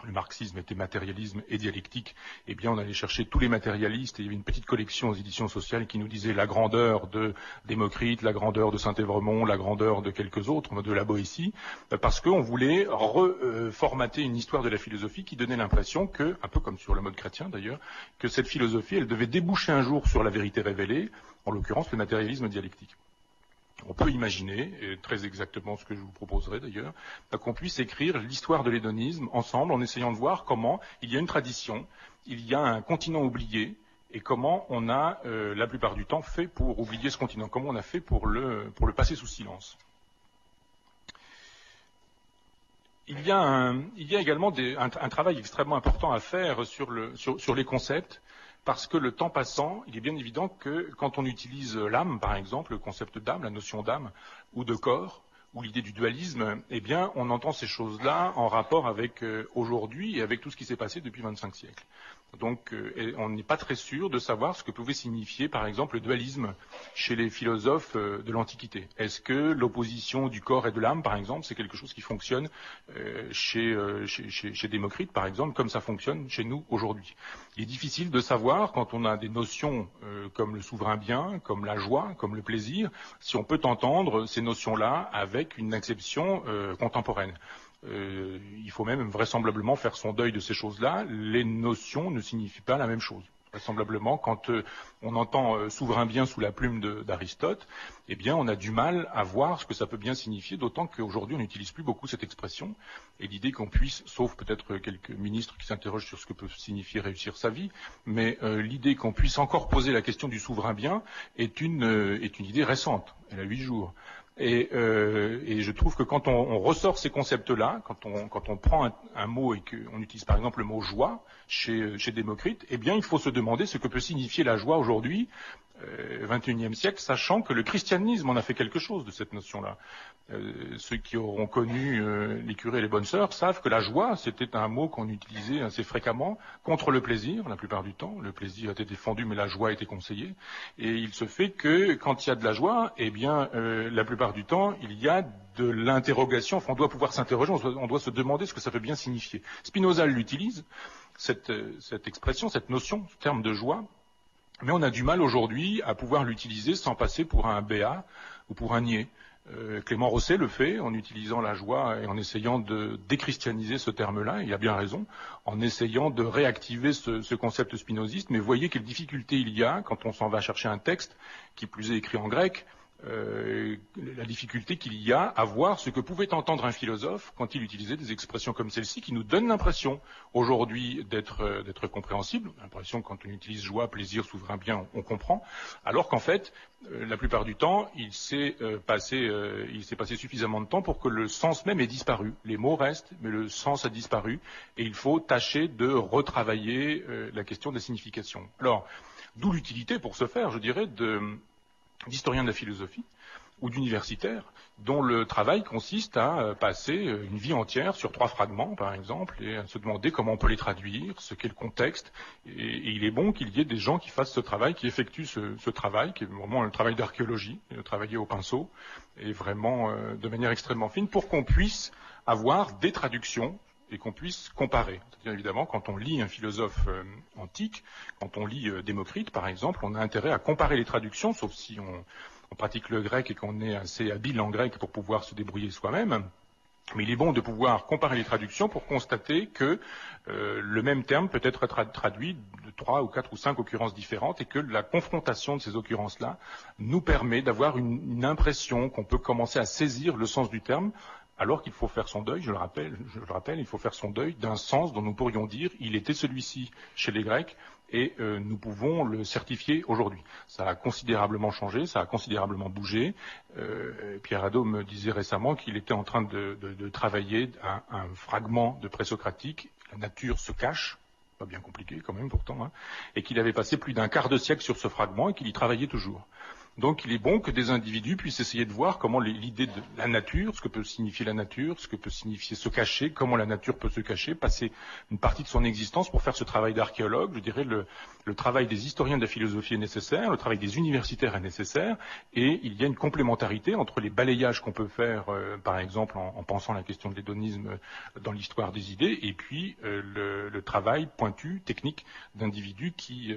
Le marxisme était matérialisme et dialectique, eh bien on allait chercher tous les matérialistes, et il y avait une petite collection aux éditions sociales qui nous disait la grandeur de Démocrite, la grandeur de Saint-Évremont, la grandeur de quelques autres, de la Boétie, parce qu'on voulait reformater une histoire de la philosophie qui donnait l'impression que, un peu comme sur le mode chrétien d'ailleurs, que cette philosophie, elle devait déboucher un jour sur la vérité révélée, en l'occurrence le matérialisme dialectique. On peut imaginer, et très exactement ce que je vous proposerai d'ailleurs, qu'on puisse écrire l'histoire de l'hédonisme ensemble en essayant de voir comment il y a une tradition, il y a un continent oublié, et comment on a la plupart du temps fait pour oublier ce continent, comment on a fait pour le passer sous silence. Il y a également un travail extrêmement important à faire sur les concepts, parce que le temps passant, il est bien évident que quand on utilise l'âme, par exemple, le concept d'âme, la notion d'âme, ou de corps, ou l'idée du dualisme, eh bien, on entend ces choses-là en rapport avec aujourd'hui et avec tout ce qui s'est passé depuis 25 siècles. Donc, on n'est pas très sûr de savoir ce que pouvait signifier, par exemple, le dualisme chez les philosophes de l'Antiquité. Est-ce que l'opposition du corps et de l'âme, par exemple, c'est quelque chose qui fonctionne chez Démocrite, par exemple, comme ça fonctionne chez nous aujourd'hui? Il est difficile de savoir, quand on a des notions comme le souverain bien, comme la joie, comme le plaisir, si on peut entendre ces notions-là avec une acception contemporaine. Il faut même vraisemblablement faire son deuil de ces choses-là. Les notions ne signifient pas la même chose. Vraisemblablement, quand on entend souverain bien sous la plume d'Aristote, eh bien, on a du mal à voir ce que ça peut bien signifier, d'autant qu'aujourd'hui, on n'utilise plus beaucoup cette expression. Et l'idée qu'on puisse, sauf peut-être quelques ministres qui s'interrogent sur ce que peut signifier réussir sa vie, mais l'idée qu'on puisse encore poser la question du souverain bien est une idée récente. Elle a 8 jours. Et je trouve que quand on ressort ces concepts-là, quand on prend un mot et qu'on utilise par exemple le mot joie chez Démocrite, eh bien il faut se demander ce que peut signifier la joie aujourd'hui, 21e siècle, sachant que le christianisme en a fait quelque chose de cette notion-là. Ceux qui auront connu les curés et les bonnes sœurs savent que la joie, c'était un mot qu'on utilisait assez fréquemment contre le plaisir, la plupart du temps. Le plaisir était défendu, mais la joie était conseillée. Et il se fait que quand il y a de la joie, eh bien, la plupart du temps, il y a de l'interrogation. Enfin, on doit pouvoir s'interroger, on doit se demander ce que ça peut bien signifier. Spinoza l'utilise, cette expression, cette notion, ce terme de joie, mais on a du mal aujourd'hui à pouvoir l'utiliser sans passer pour un béat ou pour un niais. Clément Rosset le fait en utilisant la joie et en essayant de déchristianiser ce terme-là, il a bien raison, en essayant de réactiver ce concept spinoziste, mais voyez quelle difficulté il y a quand on s'en va chercher un texte, qui plus est écrit en grec, la difficulté qu'il y a à voir ce que pouvait entendre un philosophe quand il utilisait des expressions comme celle-ci qui nous donnent l'impression aujourd'hui d'être compréhensibles, l'impression que quand on utilise joie, plaisir, souverain bien, on comprend, alors qu'en fait, la plupart du temps, il s'est passé suffisamment de temps pour que le sens même ait disparu. Les mots restent, mais le sens a disparu, et il faut tâcher de retravailler la question de la signification. Alors, d'où l'utilité pour ce faire, je dirais, d'historiens de la philosophie ou d'universitaires dont le travail consiste à passer une vie entière sur 3 fragments, par exemple, et à se demander comment on peut les traduire, ce qu'est le contexte. Et il est bon qu'il y ait des gens qui fassent ce travail, qui effectuent ce travail, qui est vraiment un travail d'archéologie, travailler au pinceau, et vraiment de manière extrêmement fine, pour qu'on puisse avoir des traductions et qu'on puisse comparer. C'est-à-dire, évidemment, quand on lit un philosophe antique, quand on lit Démocrite, par exemple, on a intérêt à comparer les traductions, sauf si on pratique le grec et qu'on est assez habile en grec pour pouvoir se débrouiller soi-même. Mais il est bon de pouvoir comparer les traductions pour constater que le même terme peut être traduit de 3 ou 4 ou 5 occurrences différentes et que la confrontation de ces occurrences-là nous permet d'avoir une impression qu'on peut commencer à saisir le sens du terme, alors qu'il faut faire son deuil, je le rappelle, il faut faire son deuil d'un sens dont nous pourrions dire il était celui-ci chez les Grecs et nous pouvons le certifier aujourd'hui. Ça a considérablement changé, ça a considérablement bougé. Pierre Hadot me disait récemment qu'il était en train de travailler un fragment de présocratique, la nature se cache, pas bien compliqué quand même pourtant, et qu'il avait passé plus d'un quart de siècle sur ce fragment et qu'il y travaillait toujours. Donc il est bon que des individus puissent essayer de voir comment l'idée de la nature, ce que peut signifier la nature, ce que peut signifier se cacher, comment la nature peut se cacher, passer une partie de son existence pour faire ce travail d'archéologue. Je dirais le travail des historiens de la philosophie est nécessaire, le travail des universitaires est nécessaire, et il y a une complémentarité entre les balayages qu'on peut faire, par exemple en pensant la question de l'hédonisme dans l'histoire des idées, et puis le travail pointu, technique d'individus qui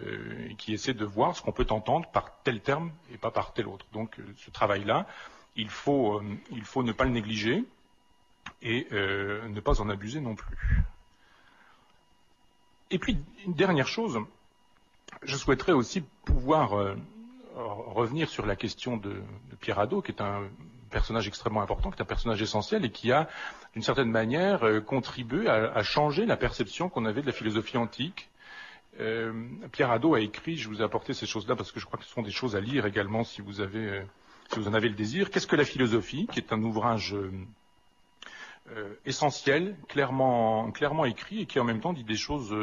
essaient de voir ce qu'on peut entendre par tel terme et pas par tel autre. Donc ce travail-là, il faut ne pas le négliger et ne pas en abuser non plus. Et puis, une dernière chose, je souhaiterais aussi pouvoir revenir sur la question de Pierre Hadot, qui est un personnage extrêmement important, qui est un personnage essentiel et qui a, d'une certaine manière, contribué à changer la perception qu'on avait de la philosophie antique. Pierre Hadot a écrit, je vous ai apporté ces choses-là parce que je crois que ce sont des choses à lire également si vous en avez le désir. Qu'est-ce que la philosophie, qui est un ouvrage essentiel, clairement écrit et qui en même temps dit des choses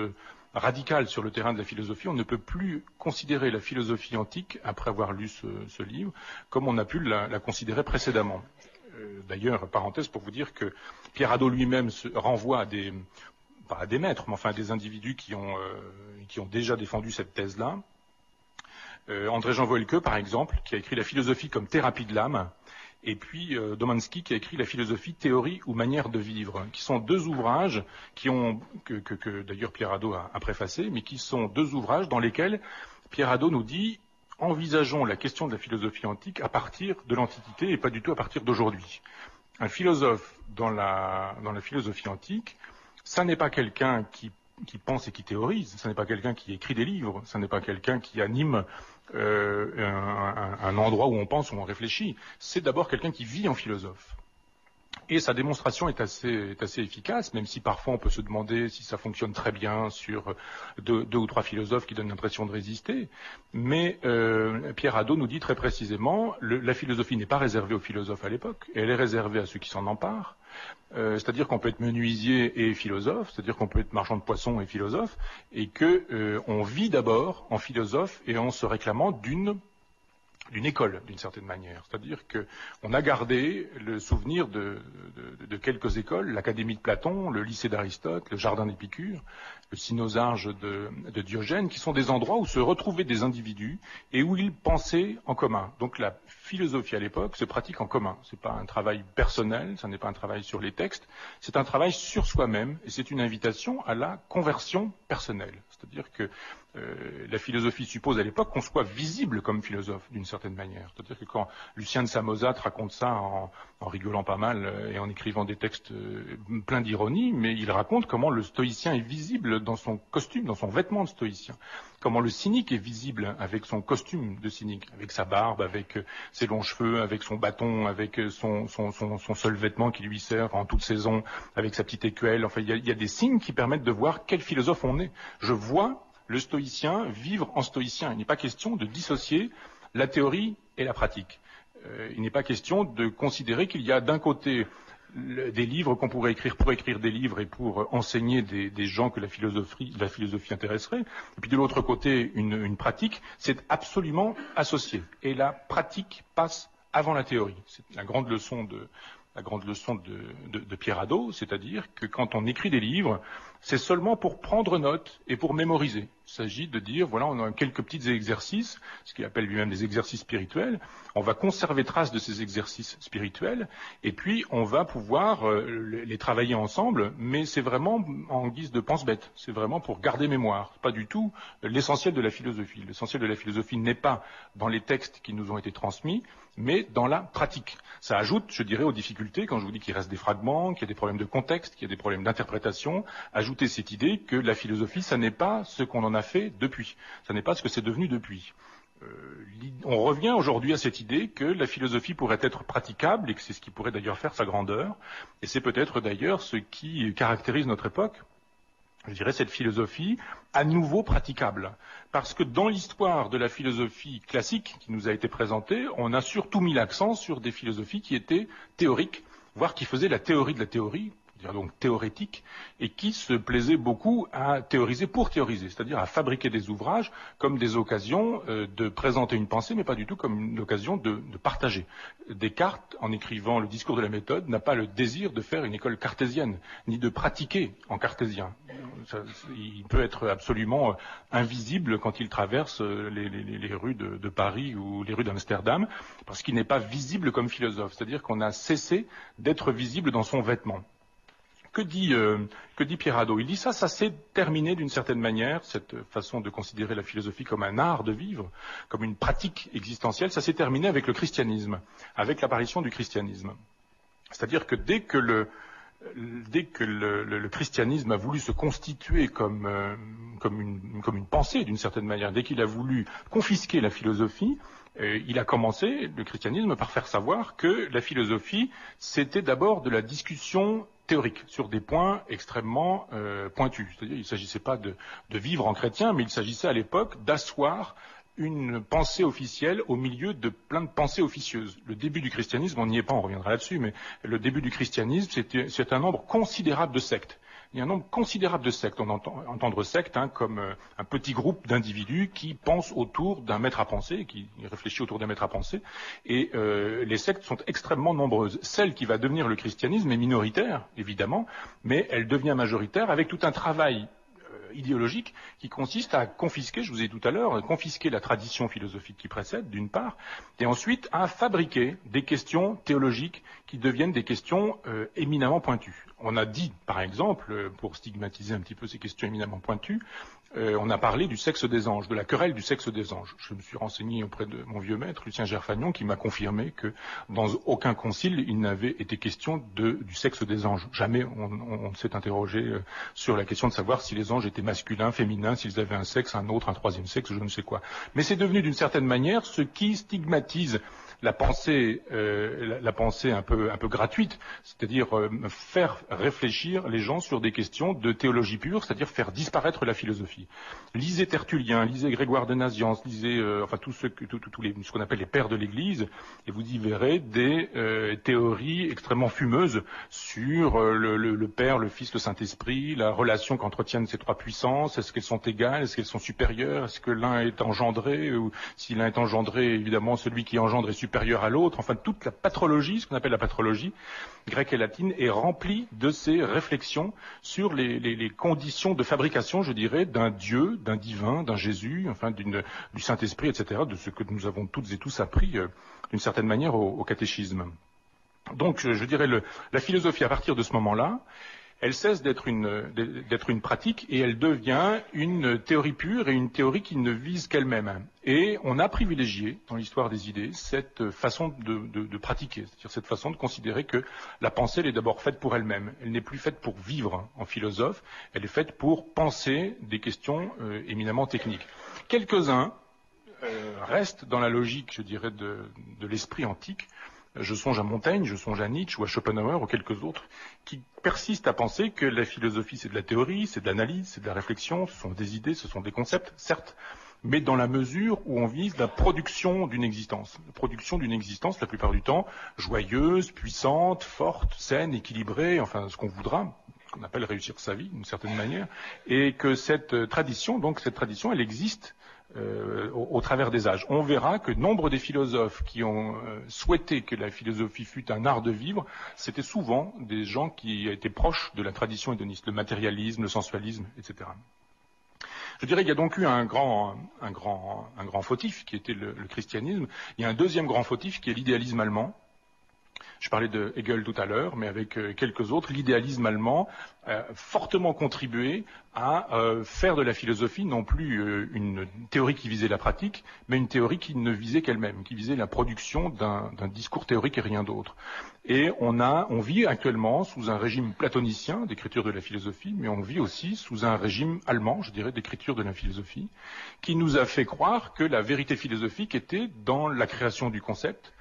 radicales sur le terrain de la philosophie. On ne peut plus considérer la philosophie antique, après avoir lu ce livre, comme on a pu la considérer précédemment. D'ailleurs, parenthèse pour vous dire que Pierre Hadot lui-même se renvoie pas à des maîtres, mais enfin à des individus qui ont déjà défendu cette thèse-là. André-Jean Voelke, par exemple, qui a écrit La philosophie comme thérapie de l'âme, et puis Domanski qui a écrit La philosophie, théorie ou manière de vivre, qui sont deux ouvrages que d'ailleurs Pierre Hadot a préfacé, mais qui sont deux ouvrages dans lesquels Pierre Hadot nous dit envisageons la question de la philosophie antique à partir de l'Antiquité et pas du tout à partir d'aujourd'hui. Un philosophe dans la philosophie antique, ça n'est pas quelqu'un qui pense et qui théorise, ça n'est pas quelqu'un qui écrit des livres, ça n'est pas quelqu'un qui anime un endroit où on pense, où on réfléchit. C'est d'abord quelqu'un qui vit en philosophe. Et sa démonstration est assez efficace, même si parfois on peut se demander si ça fonctionne très bien sur deux ou trois philosophes qui donnent l'impression de résister. Mais Pierre Hadot nous dit très précisément, la philosophie n'est pas réservée aux philosophes à l'époque, elle est réservée à ceux qui s'en emparent. C'est-à-dire qu'on peut être menuisier et philosophe, c'est-à-dire qu'on peut être marchand de poissons et philosophe, et que on vit d'abord en philosophe et en se réclamant d'une école, d'une certaine manière. C'est-à-dire qu'on a gardé le souvenir de quelques écoles, l'Académie de Platon, le lycée d'Aristote, le jardin d'Épicure, le cynosarge de Diogène, qui sont des endroits où se retrouvaient des individus et où ils pensaient en commun. Donc la philosophie à l'époque se pratique en commun. C'est pas un travail personnel, ça n'est pas un travail sur les textes, c'est un travail sur soi-même et c'est une invitation à la conversion personnelle. C'est-à-dire que la philosophie suppose à l'époque qu'on soit visible comme philosophe, d'une certaine manière. C'est-à-dire que quand Lucien de Samosate raconte ça en rigolant pas mal et en écrivant des textes pleins d'ironie, mais il raconte comment le stoïcien est visible dans son costume, dans son vêtement de stoïcien. Comment le cynique est visible avec son costume de cynique, avec sa barbe, avec ses longs cheveux, avec son bâton, avec son seul vêtement qui lui sert en toute saison, avec sa petite écuelle. Enfin, il y a des signes qui permettent de voir quel philosophe on est. Je vois le stoïcien vivre en stoïcien. Il n'est pas question de dissocier la théorie et la pratique. Il n'est pas question de considérer qu'il y a d'un côté des livres qu'on pourrait écrire pour écrire des livres et pour enseigner des gens que la philosophie intéresserait, et puis de l'autre côté une pratique. C'est absolument associé. Et la pratique passe avant la théorie. C'est la grande leçon de Pierre Hadot, c'est-à-dire que quand on écrit des livres, c'est seulement pour prendre note et pour mémoriser. Il s'agit de dire, voilà, on a quelques petits exercices, ce qu'il appelle lui-même des exercices spirituels. On va conserver trace de ces exercices spirituels et puis on va pouvoir les travailler ensemble, mais c'est vraiment en guise de pense-bête. C'est vraiment pour garder mémoire. Pas du tout l'essentiel de la philosophie. L'essentiel de la philosophie n'est pas dans les textes qui nous ont été transmis, mais dans la pratique. Ça ajoute, je dirais, aux difficultés, quand je vous dis qu'il reste des fragments, qu'il y a des problèmes de contexte, qu'il y a des problèmes d'interprétation, ajouter cette idée que la philosophie, ça n'est pas ce qu'on en a fait depuis. Ça n'est pas ce que c'est devenu depuis. On revient aujourd'hui à cette idée que la philosophie pourrait être praticable et que c'est ce qui pourrait d'ailleurs faire sa grandeur. Et c'est peut-être d'ailleurs ce qui caractérise notre époque. Je dirais cette philosophie à nouveau praticable. Parce que dans l'histoire de la philosophie classique qui nous a été présentée, on a surtout mis l'accent sur des philosophies qui étaient théoriques, voire qui faisaient la théorie de la théorie. c'est-à-dire donc théorétique, et qui se plaisait beaucoup à théoriser pour théoriser, c'est-à-dire à fabriquer des ouvrages comme des occasions de présenter une pensée, mais pas du tout comme une occasion de partager. Descartes, en écrivant le discours de la méthode, n'a pas le désir de faire une école cartésienne, ni de pratiquer en cartésien. Il peut être absolument invisible quand il traverse les rues de Paris ou les rues d'Amsterdam, parce qu'il n'est pas visible comme philosophe, c'est-à-dire qu'on a cessé d'être visible dans son vêtement. Que dit Pierre Hadot? Il dit ça s'est terminé d'une certaine manière, cette façon de considérer la philosophie comme un art de vivre, comme une pratique existentielle, ça s'est terminé avec le christianisme, avec l'apparition du christianisme. C'est-à-dire que dès que le christianisme a voulu se constituer comme une pensée d'une certaine manière, dès qu'il a voulu confisquer la philosophie, il a commencé, le christianisme, par faire savoir que la philosophie, c'était d'abord de la discussion théorique sur des points extrêmement pointus. C'est-à-dire, il ne s'agissait pas de vivre en chrétien, mais il s'agissait à l'époque d'asseoir une pensée officielle au milieu de plein de pensées officieuses. Le début du christianisme, on n'y est pas, on reviendra là-dessus, mais le début du christianisme, c'est un nombre considérable de sectes. Il y a un nombre considérable de sectes. On entend entendre secte comme un petit groupe d'individus qui pensent autour d'un maître à penser, qui réfléchit autour d'un maître à penser. Et les sectes sont extrêmement nombreuses. Celle qui va devenir le christianisme est minoritaire, évidemment, mais elle devient majoritaire avec tout un travail idéologique qui consiste à confisquer, je vous ai dit tout à l'heure, confisquer la tradition philosophique qui précède, d'une part, et ensuite à fabriquer des questions théologiques qui deviennent des questions éminemment pointues. On a dit, par exemple, pour stigmatiser un petit peu ces questions éminemment pointues, on a parlé du sexe des anges, de la querelle du sexe des anges. Je me suis renseigné auprès de mon vieux maître, Lucien Gerfagnon, qui m'a confirmé que dans aucun concile, il n'avait été question du sexe des anges. Jamais on s'est interrogé sur la question de savoir si les anges étaient masculins, féminins, s'ils avaient un sexe, un autre, un troisième sexe, je ne sais quoi. Mais c'est devenu d'une certaine manière ce qui stigmatise la pensée un peu gratuite, c'est-à-dire faire réfléchir les gens sur des questions de théologie pure, c'est-à-dire faire disparaître la philosophie. Lisez Tertullien, lisez Grégoire de Nazianze, lisez tous ce qu'on appelle les pères de l'Église, et vous y verrez des théories extrêmement fumeuses sur le Père, le Fils, le Saint-Esprit, la relation qu'entretiennent ces trois puissances, est-ce qu'elles sont égales, est-ce qu'elles sont supérieures, est-ce que l'un est engendré, ou si l'un est engendré, évidemment celui qui engendre est supérieur à l'autre, enfin toute la patrologie, ce qu'on appelle la patrologie grecque et latine, est remplie de ces réflexions sur les conditions de fabrication, je dirais, d'un Dieu, d'un divin, d'un Jésus, enfin du Saint-Esprit, etc., de ce que nous avons toutes et tous appris d'une certaine manière au catéchisme. Donc, je dirais, la philosophie, à partir de ce moment-là, elle cesse d'être une pratique et elle devient une théorie pure et une théorie qui ne vise qu'elle-même. Et on a privilégié, dans l'histoire des idées, cette façon de pratiquer, c'est-à-dire cette façon de considérer que la pensée, elle est d'abord faite pour elle-même. Elle n'est plus faite pour vivre en philosophe, elle est faite pour penser des questions éminemment techniques. Quelques-uns restent dans la logique, je dirais, de l'esprit antique. Je songe à Montaigne, je songe à Nietzsche ou à Schopenhauer ou quelques autres qui persistent à penser que la philosophie c'est de la théorie, c'est de l'analyse, c'est de la réflexion, ce sont des idées, ce sont des concepts, certes, mais dans la mesure où on vise la production d'une existence. La production d'une existence, la plupart du temps, joyeuse, puissante, forte, saine, équilibrée, enfin ce qu'on voudra, ce qu'on appelle réussir sa vie d'une certaine manière, et que cette tradition, elle existe au travers des âges. On verra que nombre des philosophes qui ont souhaité que la philosophie fût un art de vivre, c'était souvent des gens qui étaient proches de la tradition hédoniste, le matérialisme, le sensualisme, etc. Je dirais qu'il y a donc eu un grand fautif qui était le christianisme. Il y a un deuxième grand fautif qui est l'idéalisme allemand. Je parlais de Hegel tout à l'heure, mais avec quelques autres, l'idéalisme allemand a fortement contribué à faire de la philosophie non plus une théorie qui visait la pratique, mais une théorie qui ne visait qu'elle-même, qui visait la production d'un discours théorique et rien d'autre. Et on vit actuellement sous un régime platonicien d'écriture de la philosophie, mais on vit aussi sous un régime allemand, je dirais, d'écriture de la philosophie, qui nous a fait croire que la vérité philosophique était dans la création du concept,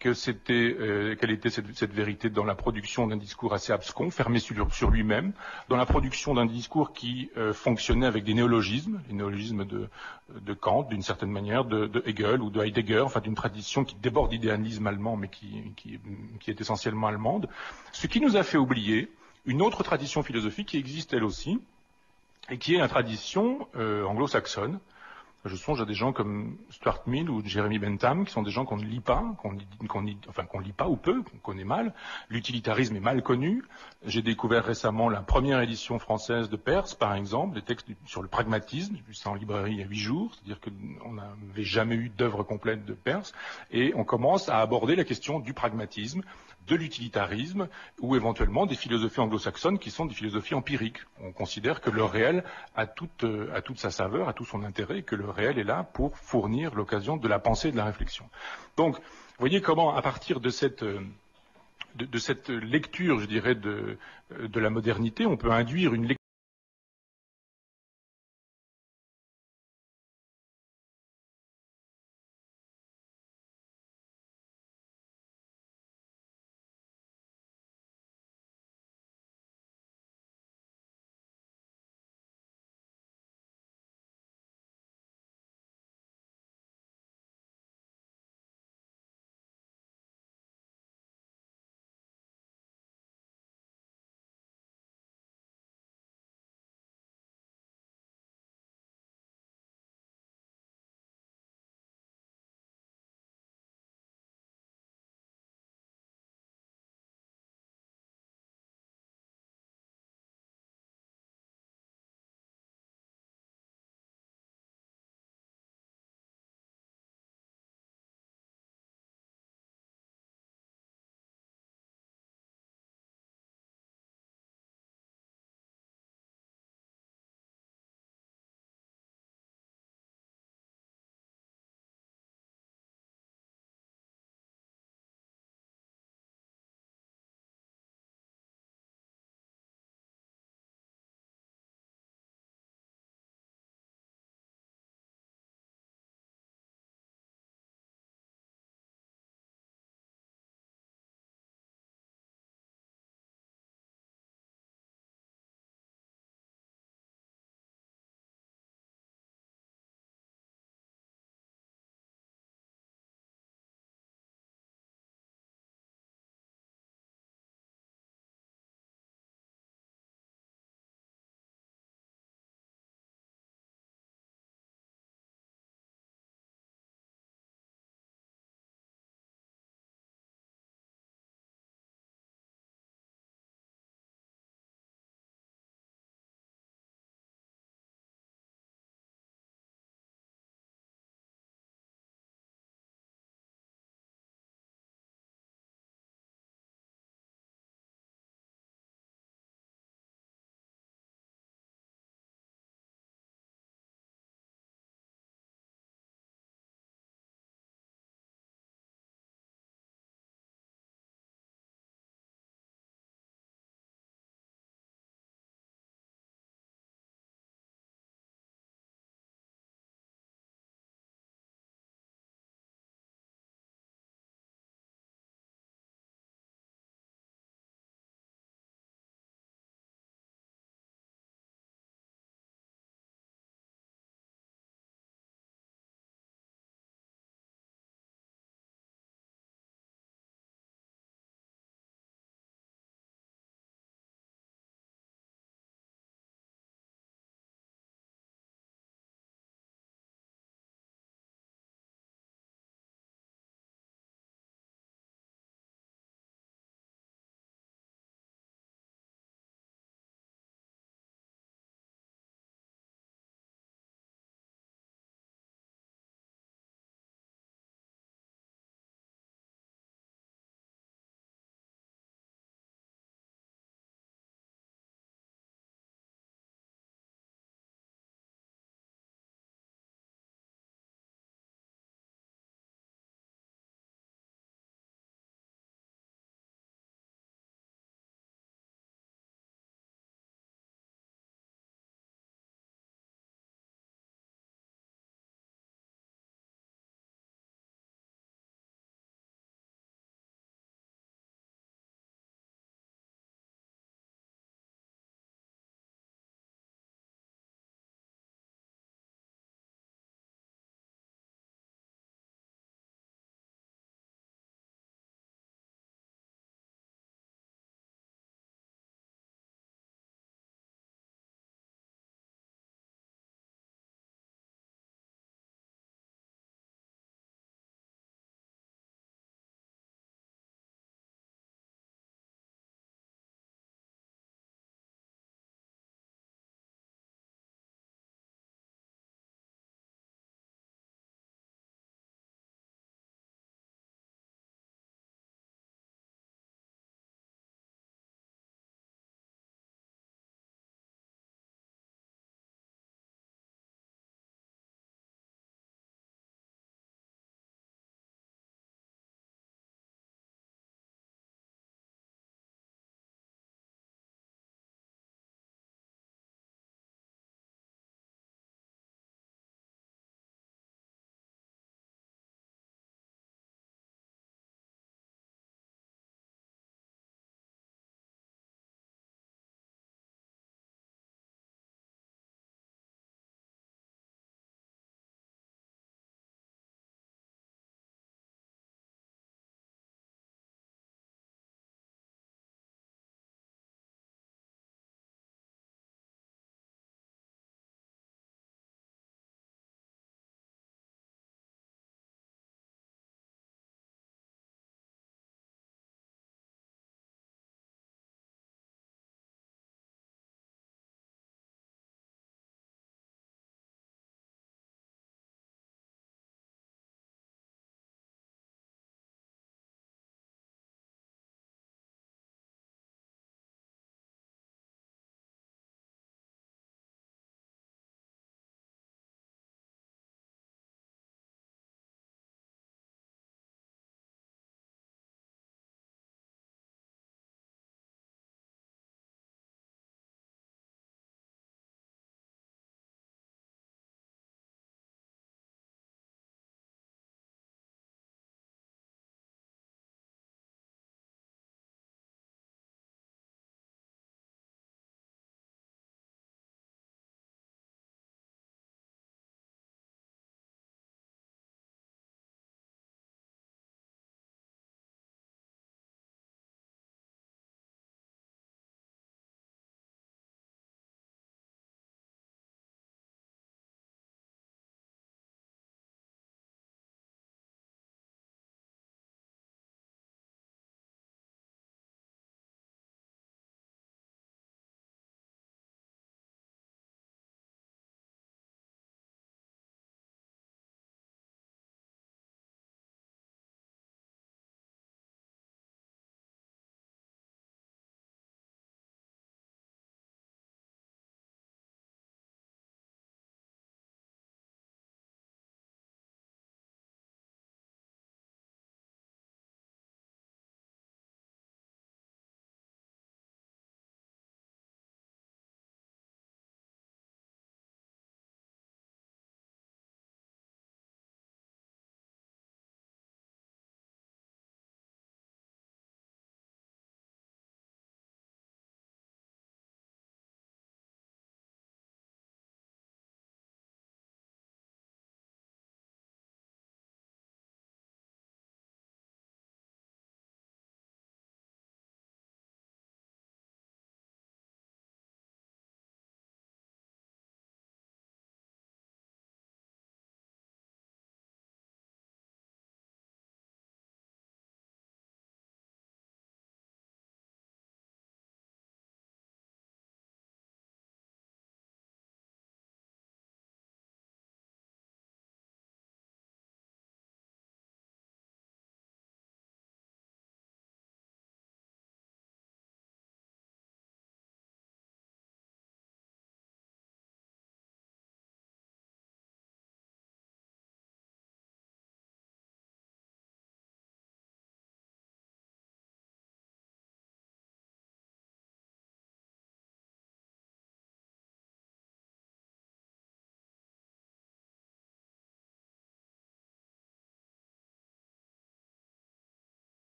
quelle était cette vérité dans la production d'un discours assez abscon, fermé sur lui-même, dans la production d'un discours qui fonctionnait avec des néologismes, les néologismes de Kant, d'une certaine manière, de Hegel ou de Heidegger, enfin d'une tradition qui déborde l'idéalisme allemand, mais qui est essentiellement allemande, ce qui nous a fait oublier une autre tradition philosophique qui existe elle aussi, et qui est la tradition anglo-saxonne. Je songe à des gens comme Stuart Mill ou Jeremy Bentham, qui sont des gens qu'on ne lit pas, qu'on lit pas ou peu, qu'on connaît mal. L'utilitarisme est mal connu. J'ai découvert récemment la première édition française de Peirce, par exemple, des textes sur le pragmatisme. J'ai vu ça en librairie il y a 8 jours, c'est-à-dire qu'on n'avait jamais eu d'œuvre complète de Peirce. Et on commence à aborder la question du pragmatisme, de l'utilitarisme, ou éventuellement des philosophies anglo-saxonnes qui sont des philosophies empiriques. On considère que le réel a toute sa saveur, a tout son intérêt, que le réel est là pour fournir l'occasion de la pensée et de la réflexion. Donc, vous voyez comment, à partir de cette lecture, je dirais, de la modernité, on peut induire une lecture